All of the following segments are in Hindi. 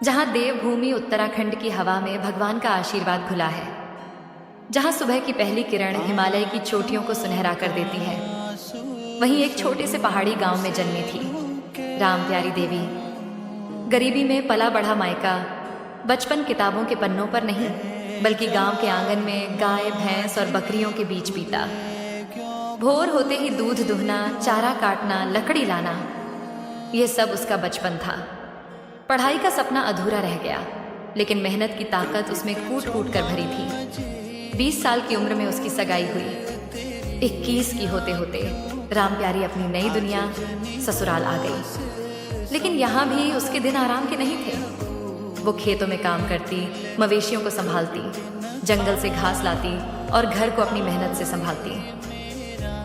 जहां देवभूमि उत्तराखंड की हवा में भगवान का आशीर्वाद घुला है, जहां सुबह की पहली किरण हिमालय की चोटियों को सुनहरा कर देती है, वहीं एक छोटे से पहाड़ी गांव में जन्मी थी राम प्यारी देवी। गरीबी में पला बढ़ा मायका, बचपन किताबों के पन्नों पर नहीं बल्कि गांव के आंगन में गाय भैंस और बकरियों के बीच बीता। भोर होते ही दूध दुहना, चारा काटना, लकड़ी लाना, यह सब उसका बचपन था। पढ़ाई का सपना अधूरा रह गया, लेकिन मेहनत की ताकत उसमें कूट कूट कर भरी थी। 20 साल की उम्र में उसकी सगाई हुई। 21 की होते होते राम प्यारी अपनी नई दुनिया ससुराल आ गई। लेकिन यहाँ भी उसके दिन आराम के नहीं थे। वो खेतों में काम करती, मवेशियों को संभालती, जंगल से घास लाती और घर को अपनी मेहनत से संभालती।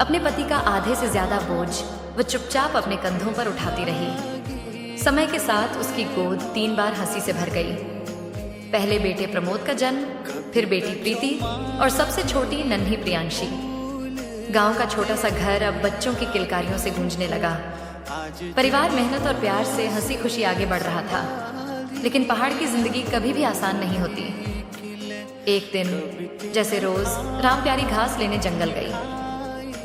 अपने पति का आधे से ज्यादा बोझ वो चुपचाप अपने कंधों पर उठाती रही। समय के साथ उसकी गोद 3 बार हंसी से भर गई। पहले बेटे प्रमोद का जन्म, फिर बेटी प्रीति और सबसे छोटी नन्ही प्रियांशी। गांव का छोटा सा घर अब बच्चों की किलकारियों से गूंजने लगा। परिवार मेहनत और प्यार से हंसी खुशी आगे बढ़ रहा था। लेकिन पहाड़ की जिंदगी कभी भी आसान नहीं होती। एक दिन जैसे रोज राम प्यारी घास लेने जंगल गई।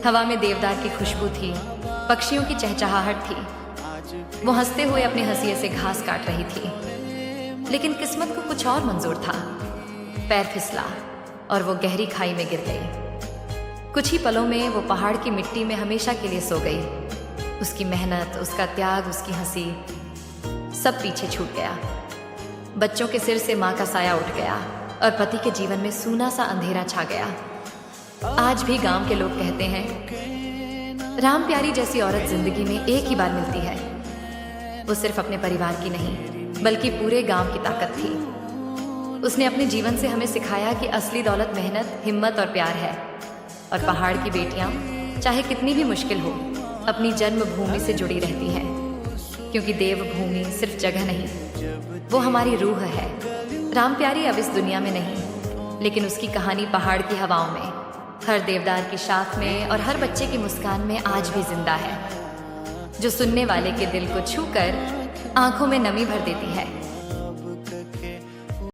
हवा में देवदार की खुशबू थी, पक्षियों की चहचहाहट थी। वो हंसते हुए अपने हंसिये से घास काट रही थी। लेकिन किस्मत को कुछ और मंजूर था। पैर फिसला और वो गहरी खाई में गिर गई। कुछ ही पलों में वो पहाड़ की मिट्टी में हमेशा के लिए सो गई। उसकी मेहनत, उसका त्याग, उसकी हंसी सब पीछे छूट गया। बच्चों के सिर से माँ का साया उठ गया और पति के जीवन में सूना सा अंधेरा छा गया। आज भी गांव के लोग कहते हैं, राम प्यारी जैसी औरत जिंदगी में एक ही बार मिलती है। वो सिर्फ अपने परिवार की नहीं बल्कि पूरे गांव की ताकत थी। उसने अपने जीवन से हमें सिखाया कि असली दौलत मेहनत, हिम्मत और प्यार है। और पहाड़ की बेटियां चाहे कितनी भी मुश्किल हो, अपनी जन्मभूमि से जुड़ी रहती हैं, क्योंकि देवभूमि सिर्फ जगह नहीं, वो हमारी रूह है। राम प्यारी अब इस दुनिया में नहीं, लेकिन उसकी कहानी पहाड़ की हवाओं में, हर देवदार की शाख में और हर बच्चे की मुस्कान में आज भी जिंदा है, जो सुनने वाले के दिल को छूकर आंखों में नमी भर देती है।